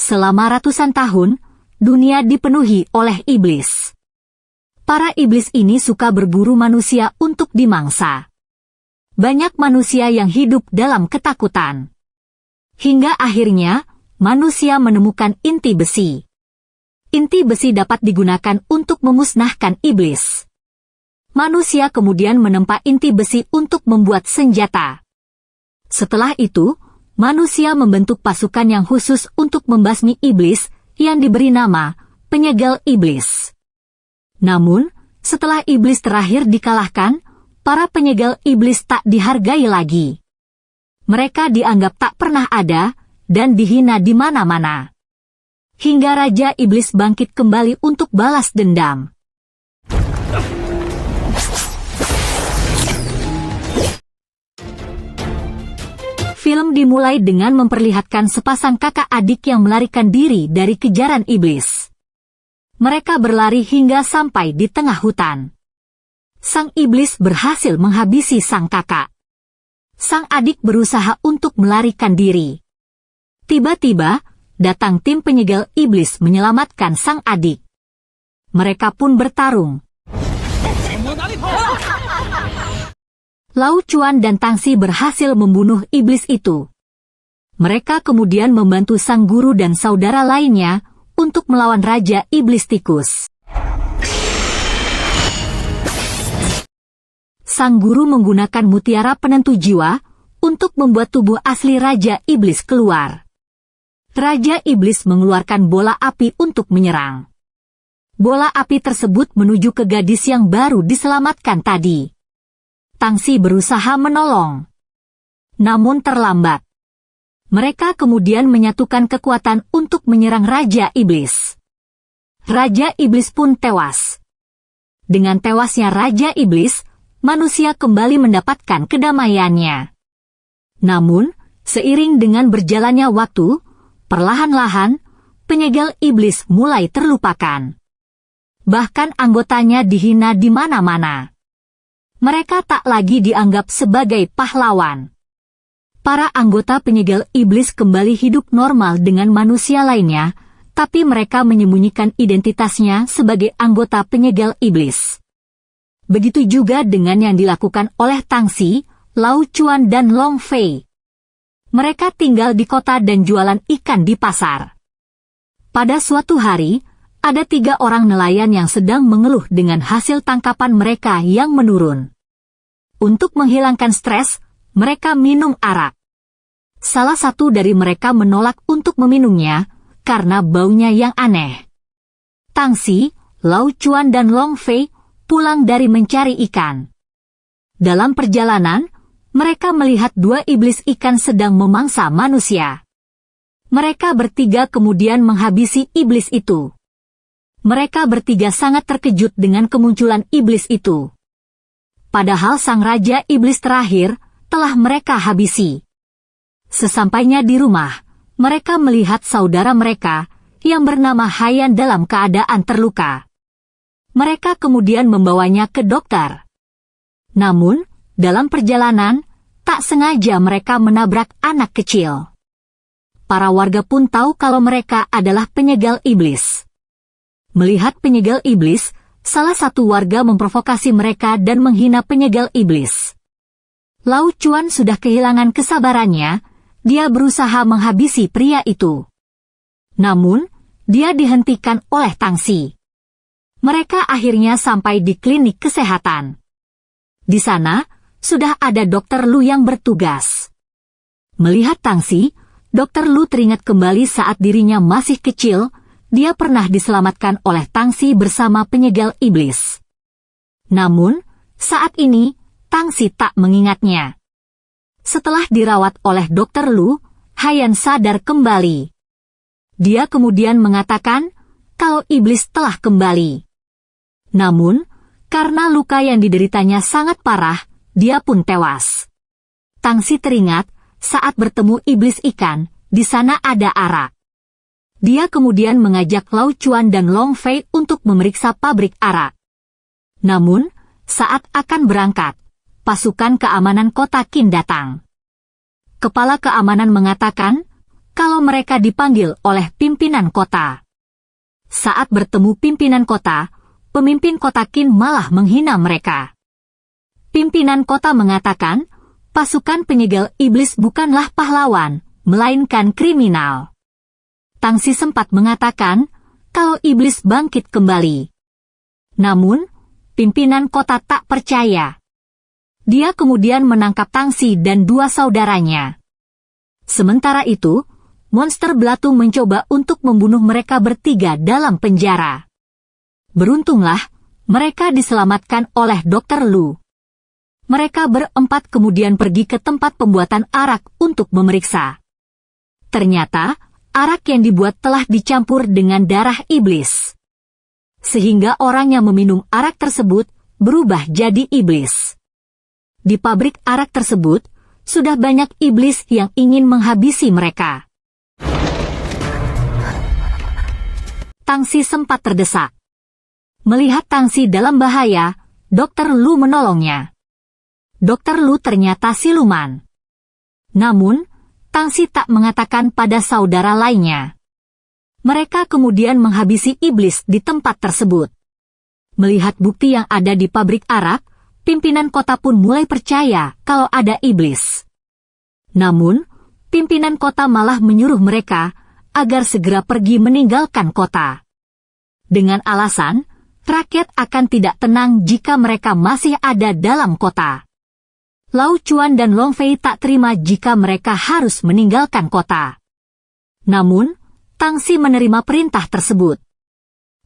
selama ratusan tahun, dunia dipenuhi oleh iblis. Para iblis ini suka berburu manusia untuk dimangsa. Banyak manusia yang hidup dalam ketakutan. Hingga akhirnya, manusia menemukan inti besi. Inti besi dapat digunakan untuk memusnahkan iblis. Manusia kemudian menempa inti besi untuk membuat senjata. Setelah itu, manusia membentuk pasukan yang khusus untuk membasmi iblis yang diberi nama penyegel iblis. Namun, setelah iblis terakhir dikalahkan, para penyegel iblis tak dihargai lagi. Mereka dianggap tak pernah ada dan dihina di mana-mana. Hingga Raja Iblis bangkit kembali untuk balas dendam. Film dimulai dengan memperlihatkan sepasang kakak adik yang melarikan diri dari kejaran iblis. Mereka berlari hingga sampai di tengah hutan. Sang iblis berhasil menghabisi sang kakak. Sang adik berusaha untuk melarikan diri. Tiba-tiba, datang tim penyegel iblis menyelamatkan sang adik. Mereka pun bertarung. Lau Chuan dan Tangxi berhasil membunuh iblis itu. Mereka kemudian membantu sang guru dan saudara lainnya untuk melawan Raja Iblis Tikus. Sang guru menggunakan mutiara penentu jiwa untuk membuat tubuh asli Raja Iblis keluar. Raja Iblis mengeluarkan bola api untuk menyerang. Bola api tersebut menuju ke gadis yang baru diselamatkan tadi. Tangxi berusaha menolong. Namun terlambat. Mereka kemudian menyatukan kekuatan untuk menyerang Raja Iblis. Raja Iblis pun tewas. Dengan tewasnya Raja Iblis, manusia kembali mendapatkan kedamaiannya. Namun, seiring dengan berjalannya waktu, perlahan-lahan, penyegel iblis mulai terlupakan. Bahkan anggotanya dihina di mana-mana. Mereka tak lagi dianggap sebagai pahlawan. Para anggota penyegel iblis kembali hidup normal dengan manusia lainnya, tapi mereka menyembunyikan identitasnya sebagai anggota penyegel iblis. Begitu juga dengan yang dilakukan oleh Tangxi, Lau Chuan dan Long Fei. Mereka tinggal di kota dan jualan ikan di pasar. Pada suatu hari, ada 3 orang nelayan yang sedang mengeluh dengan hasil tangkapan mereka yang menurun. Untuk menghilangkan stres, mereka minum arak. Salah satu dari mereka menolak untuk meminumnya karena baunya yang aneh. Tangxi, Lau Chuan dan Long Fei pulang dari mencari ikan. Dalam perjalanan, mereka melihat 2 iblis ikan sedang memangsa manusia. Mereka bertiga kemudian menghabisi iblis itu. Mereka bertiga sangat terkejut dengan kemunculan iblis itu. Padahal sang Raja Iblis terakhir telah mereka habisi. Sesampainya di rumah, mereka melihat saudara mereka yang bernama Haiyan dalam keadaan terluka. Mereka kemudian membawanya ke dokter. Namun, dalam perjalanan, tak sengaja mereka menabrak anak kecil. Para warga pun tahu kalau mereka adalah penyegel iblis. Melihat penyegel iblis, salah satu warga memprovokasi mereka dan menghina penyegel iblis. Lau Chuan sudah kehilangan kesabarannya, dia berusaha menghabisi pria itu. Namun, dia dihentikan oleh Tangxi. Mereka akhirnya sampai di klinik kesehatan. Di sana, sudah ada Dr. Lu yang bertugas. Melihat Tangxi, Dr. Lu teringat kembali saat dirinya masih kecil, dia pernah diselamatkan oleh Tangxi bersama penyegel iblis. Namun, saat ini, Tangxi tak mengingatnya. Setelah dirawat oleh Dr. Lu, Haiyan sadar kembali. Dia kemudian mengatakan kalau iblis telah kembali. Namun, karena luka yang dideritanya sangat parah, dia pun tewas. Tangxi teringat, saat bertemu iblis ikan, di sana ada arak. Dia kemudian mengajak Lau Chuan dan Long Fei untuk memeriksa pabrik arak. Namun, saat akan berangkat, pasukan keamanan kota Qin datang. Kepala keamanan mengatakan, kalau mereka dipanggil oleh pimpinan kota. Saat bertemu pimpinan kota, pemimpin kota Qin malah menghina mereka. Pimpinan kota mengatakan, pasukan penyegel iblis bukanlah pahlawan, melainkan kriminal. Tangsi sempat mengatakan, kalau iblis bangkit kembali. Namun, pimpinan kota tak percaya. Dia kemudian menangkap Tangsi dan dua saudaranya. Sementara itu, monster belatung mencoba untuk membunuh mereka bertiga dalam penjara. Beruntunglah, mereka diselamatkan oleh Dr. Lu. Mereka berempat kemudian pergi ke tempat pembuatan arak untuk memeriksa. Ternyata, arak yang dibuat telah dicampur dengan darah iblis. Sehingga orang yang meminum arak tersebut berubah jadi iblis. Di pabrik arak tersebut, sudah banyak iblis yang ingin menghabisi mereka. Tangsi sempat terdesak. Melihat Tangsi dalam bahaya, Dr. Lu menolongnya. Dr. Lu ternyata siluman. Namun, Tangsi tak mengatakan pada saudara lainnya. Mereka kemudian menghabisi iblis di tempat tersebut. Melihat bukti yang ada di pabrik arak, pimpinan kota pun mulai percaya kalau ada iblis. Namun, pimpinan kota malah menyuruh mereka agar segera pergi meninggalkan kota. Dengan alasan, rakyat akan tidak tenang jika mereka masih ada dalam kota. Lau Chuan dan Long Fei tak terima jika mereka harus meninggalkan kota. Namun, Tangsi menerima perintah tersebut.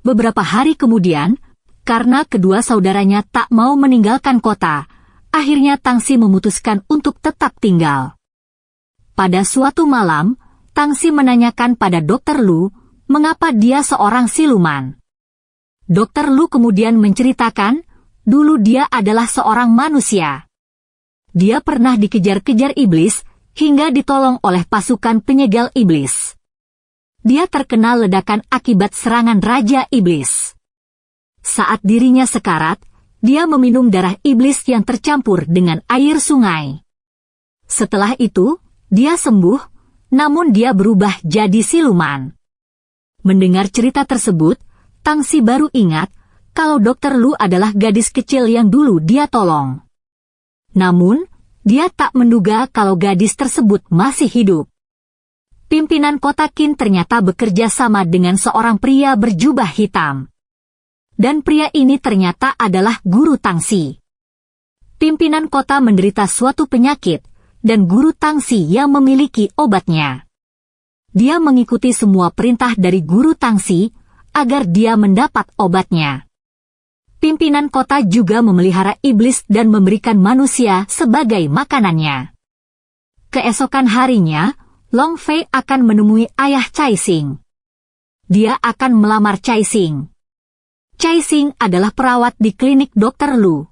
Beberapa hari kemudian, karena kedua saudaranya tak mau meninggalkan kota, akhirnya Tangsi memutuskan untuk tetap tinggal. Pada suatu malam, Tangsi menanyakan pada Dr. Lu, mengapa dia seorang siluman. Dr. Lu kemudian menceritakan, dulu dia adalah seorang manusia. Dia pernah dikejar-kejar iblis, hingga ditolong oleh pasukan penyegel iblis. Dia terkena ledakan akibat serangan Raja Iblis. Saat dirinya sekarat, dia meminum darah iblis yang tercampur dengan air sungai. Setelah itu, dia sembuh, namun dia berubah jadi siluman. Mendengar cerita tersebut, Tangsi baru ingat kalau Dr. Lu adalah gadis kecil yang dulu dia tolong. Namun, dia tak menduga kalau gadis tersebut masih hidup. Pimpinan kota Qin ternyata bekerja sama dengan seorang pria berjubah hitam. Dan pria ini ternyata adalah guru Tangsi. Pimpinan kota menderita suatu penyakit, dan guru Tangsi yang memiliki obatnya. Dia mengikuti semua perintah dari guru Tangsi, agar dia mendapat obatnya. Pimpinan kota juga memelihara iblis dan memberikan manusia sebagai makanannya. Keesokan harinya, Long Fei akan menemui ayah Cai Xing. Dia akan melamar Cai Xing. Cai Xing adalah perawat di klinik Dr. Lu.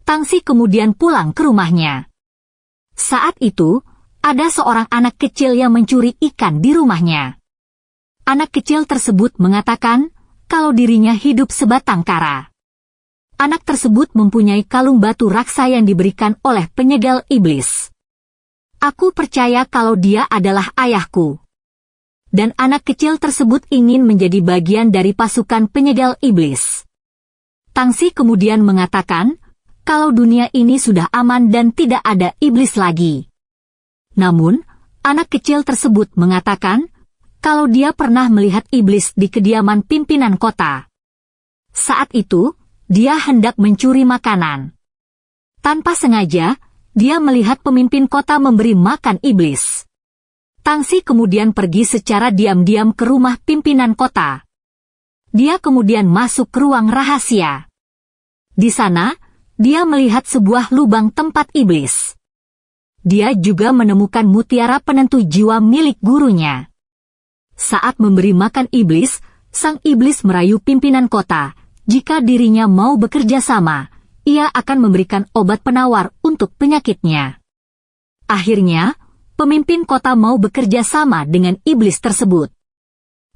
Tangsi kemudian pulang ke rumahnya. Saat itu, ada seorang anak kecil yang mencuri ikan di rumahnya. Anak kecil tersebut mengatakan kalau dirinya hidup sebatang kara. Anak tersebut mempunyai kalung batu raksa yang diberikan oleh penyegel iblis. Aku percaya kalau dia adalah ayahku. Dan anak kecil tersebut ingin menjadi bagian dari pasukan penyegel iblis. Tangsi kemudian mengatakan kalau dunia ini sudah aman dan tidak ada iblis lagi. Namun, anak kecil tersebut mengatakan kalau dia pernah melihat iblis di kediaman pimpinan kota. Saat itu, dia hendak mencuri makanan. Tanpa sengaja, dia melihat pemimpin kota memberi makan iblis. Tangsi kemudian pergi secara diam-diam ke rumah pimpinan kota. Dia kemudian masuk ke ruang rahasia. Di sana, dia melihat sebuah lubang tempat iblis. Dia juga menemukan mutiara penentu jiwa milik gurunya. Saat memberi makan iblis, sang iblis merayu pimpinan kota. Jika dirinya mau bekerja sama, ia akan memberikan obat penawar untuk penyakitnya. Akhirnya, pemimpin kota mau bekerja sama dengan iblis tersebut.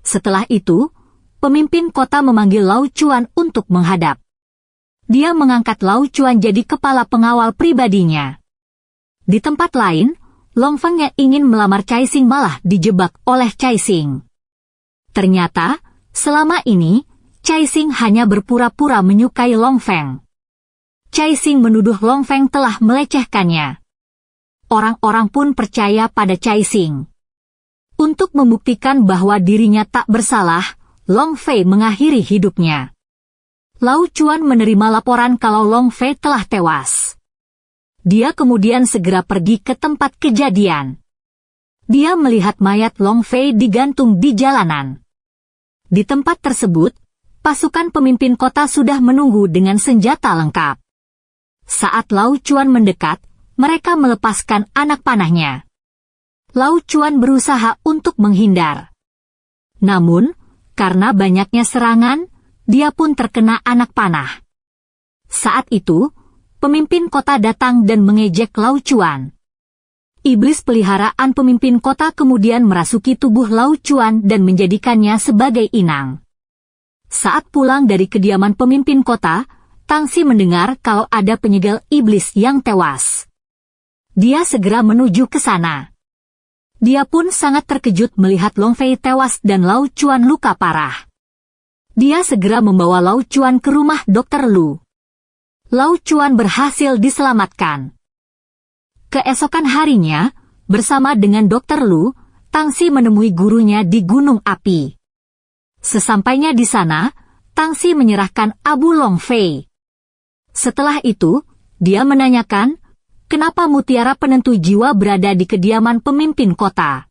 Setelah itu, pemimpin kota memanggil Lau Chuan untuk menghadap. Dia mengangkat Lau Chuan jadi kepala pengawal pribadinya. Di tempat lain, Long Feng yang ingin melamar Cai Xing malah dijebak oleh Cai Xing. Ternyata, selama ini, Cai Xing hanya berpura-pura menyukai Long Feng. Cai Xing menuduh Long Feng telah melecehkannya. Orang-orang pun percaya pada Cai Xing. Untuk membuktikan bahwa dirinya tak bersalah, Long Fei mengakhiri hidupnya. Lau Chuan menerima laporan kalau Long Fei telah tewas. Dia kemudian segera pergi ke tempat kejadian. Dia melihat mayat Long Fei digantung di jalanan. Di tempat tersebut, pasukan pemimpin kota sudah menunggu dengan senjata lengkap. Saat Lau Chuan mendekat, mereka melepaskan anak panahnya. Lau Chuan berusaha untuk menghindar. Namun, karena banyaknya serangan, dia pun terkena anak panah. Saat itu, pemimpin kota datang dan mengejek Lau Chuan. Iblis peliharaan pemimpin kota kemudian merasuki tubuh Lau Chuan dan menjadikannya sebagai inang. Saat pulang dari kediaman pemimpin kota, Tangsi mendengar kalau ada penyegel iblis yang tewas. Dia segera menuju ke sana. Dia pun sangat terkejut melihat Long Fei tewas dan Lau Chuan luka parah. Dia segera membawa Lau Chuan ke rumah Dr. Lu. Lau Chuan berhasil diselamatkan. Keesokan harinya, bersama dengan Dr. Lu, Tangsi menemui gurunya di Gunung Api. Sesampainya di sana, Tangsi menyerahkan abu Long Fei. Setelah itu, dia menanyakan, kenapa mutiara penentu jiwa berada di kediaman pemimpin kota.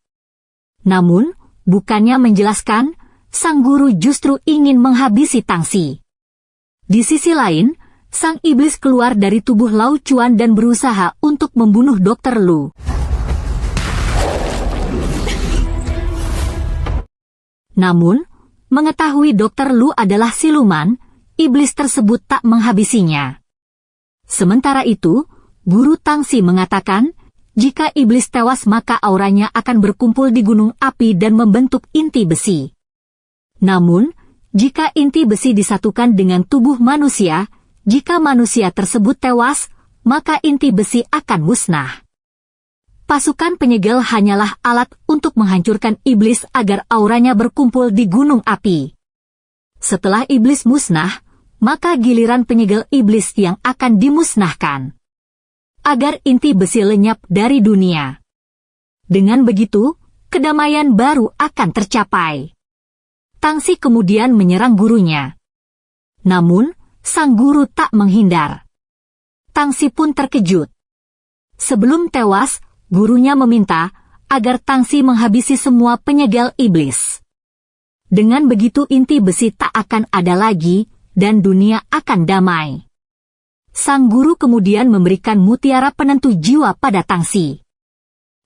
Namun, bukannya menjelaskan, sang guru justru ingin menghabisi Tangsi. Di sisi lain, sang iblis keluar dari tubuh Lau Chuan dan berusaha untuk membunuh Dr. Lu. Namun, mengetahui Dr. Lu adalah siluman, iblis tersebut tak menghabisinya. Sementara itu, Guru Tangsi mengatakan, jika iblis tewas maka auranya akan berkumpul di gunung api dan membentuk inti besi. Namun, jika inti besi disatukan dengan tubuh manusia, jika manusia tersebut tewas, maka inti besi akan musnah. Pasukan penyegel hanyalah alat untuk menghancurkan iblis agar auranya berkumpul di gunung api. Setelah iblis musnah, maka giliran penyegel iblis yang akan dimusnahkan. Agar inti besi lenyap dari dunia. Dengan begitu, kedamaian baru akan tercapai. Tangsi kemudian menyerang gurunya. Namun, sang guru tak menghindar. Tangsi pun terkejut. Sebelum tewas, gurunya meminta agar Tangsi menghabisi semua penyegel iblis. Dengan begitu inti besi tak akan ada lagi, dan dunia akan damai. Sang guru kemudian memberikan mutiara penentu jiwa pada Tangsi.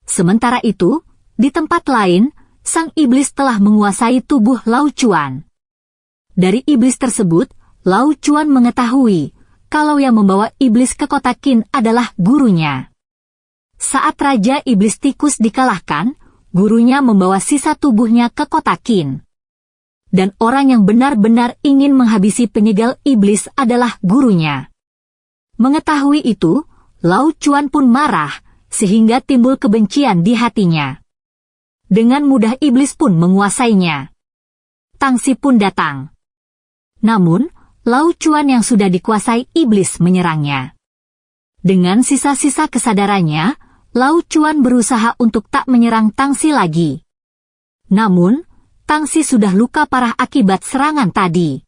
Sementara itu, di tempat lain, sang iblis telah menguasai tubuh Lau Chuan. Dari iblis tersebut, Lau Chuan mengetahui kalau yang membawa iblis ke kota Qin adalah gurunya. Saat Raja Iblis Tikus dikalahkan, gurunya membawa sisa tubuhnya ke kota Qin. Dan orang yang benar-benar ingin menghabisi penyegel iblis adalah gurunya. Mengetahui itu, Lau Chuan pun marah, sehingga timbul kebencian di hatinya. Dengan mudah iblis pun menguasainya. Tangsi pun datang. Namun, Lau Chuan yang sudah dikuasai iblis menyerangnya. Dengan sisa-sisa kesadarannya, Lau Chuan berusaha untuk tak menyerang Tangsi lagi. Namun, Tangsi sudah luka parah akibat serangan tadi.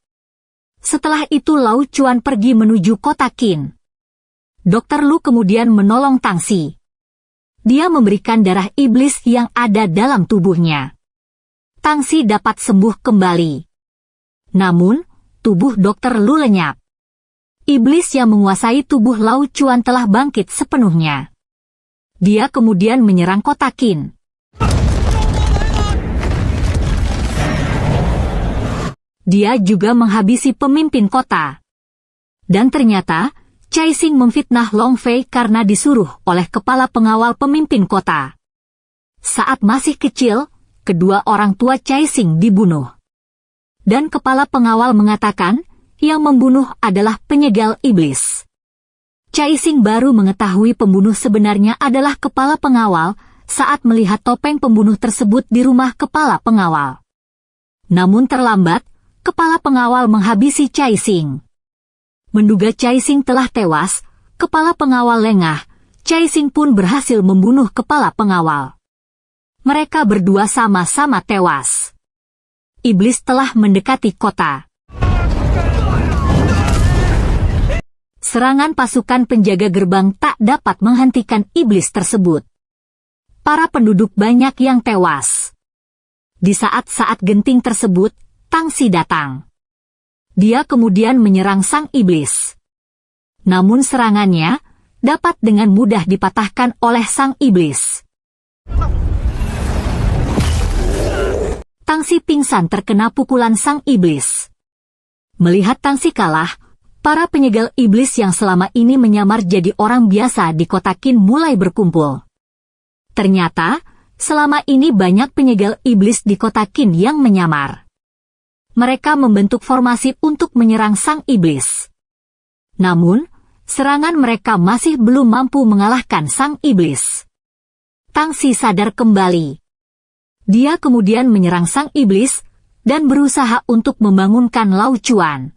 Setelah itu Lau Chuan pergi menuju kota Qin. Dr. Lu kemudian menolong Tangsi. Dia memberikan darah iblis yang ada dalam tubuhnya. Tangsi dapat sembuh kembali. Namun, tubuh Dr. Lu lenyap. Iblis yang menguasai tubuh Lau Chuan telah bangkit sepenuhnya. Dia kemudian menyerang kota Qin. Dia juga menghabisi pemimpin kota. Dan ternyata, Cai Xing memfitnah Long Fei karena disuruh oleh kepala pengawal pemimpin kota. Saat masih kecil, kedua orang tua Cai Xing dibunuh. Dan kepala pengawal mengatakan, yang membunuh adalah penyegel iblis. Cai Xing baru mengetahui pembunuh sebenarnya adalah kepala pengawal saat melihat topeng pembunuh tersebut di rumah kepala pengawal. Namun terlambat, kepala pengawal menghabisi Cai Xing. Menduga Cai Xing telah tewas, kepala pengawal lengah, Cai Xing pun berhasil membunuh kepala pengawal. Mereka berdua sama-sama tewas. Iblis telah mendekati kota. Serangan pasukan penjaga gerbang tak dapat menghentikan iblis tersebut. Para penduduk banyak yang tewas. Di saat-saat genting tersebut, Tang Xi datang. Dia kemudian menyerang sang iblis. Namun serangannya dapat dengan mudah dipatahkan oleh sang iblis. Tang Xi pingsan terkena pukulan sang iblis. Melihat Tang Xi kalah, para penyegal iblis yang selama ini menyamar jadi orang biasa di kota Qin mulai berkumpul. Ternyata, selama ini banyak penyegal iblis di kota Qin yang menyamar. Mereka membentuk formasi untuk menyerang sang iblis. Namun, serangan mereka masih belum mampu mengalahkan sang iblis. Tang Xi sadar kembali. Dia kemudian menyerang sang iblis dan berusaha untuk membangunkan Lao Chuan.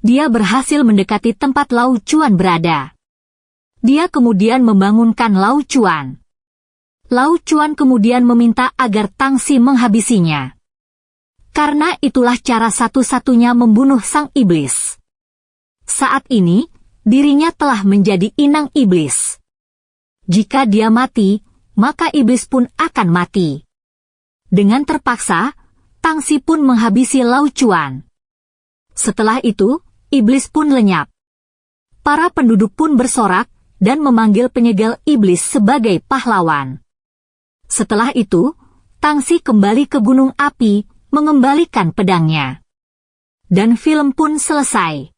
Dia berhasil mendekati tempat Lao Chuan berada. Dia kemudian membangunkan Lao Chuan. Lao Chuan kemudian meminta agar Tang Xi menghabisinya. Karena itulah cara satu-satunya membunuh sang iblis. Saat ini, dirinya telah menjadi inang iblis. Jika dia mati, maka iblis pun akan mati. Dengan terpaksa, Tang Xi pun menghabisi Lao Chuan. Setelah itu, iblis pun lenyap. Para penduduk pun bersorak dan memanggil penyegal iblis sebagai pahlawan. Setelah itu, Tang Xi kembali ke gunung api, mengembalikan pedangnya. Dan film pun selesai.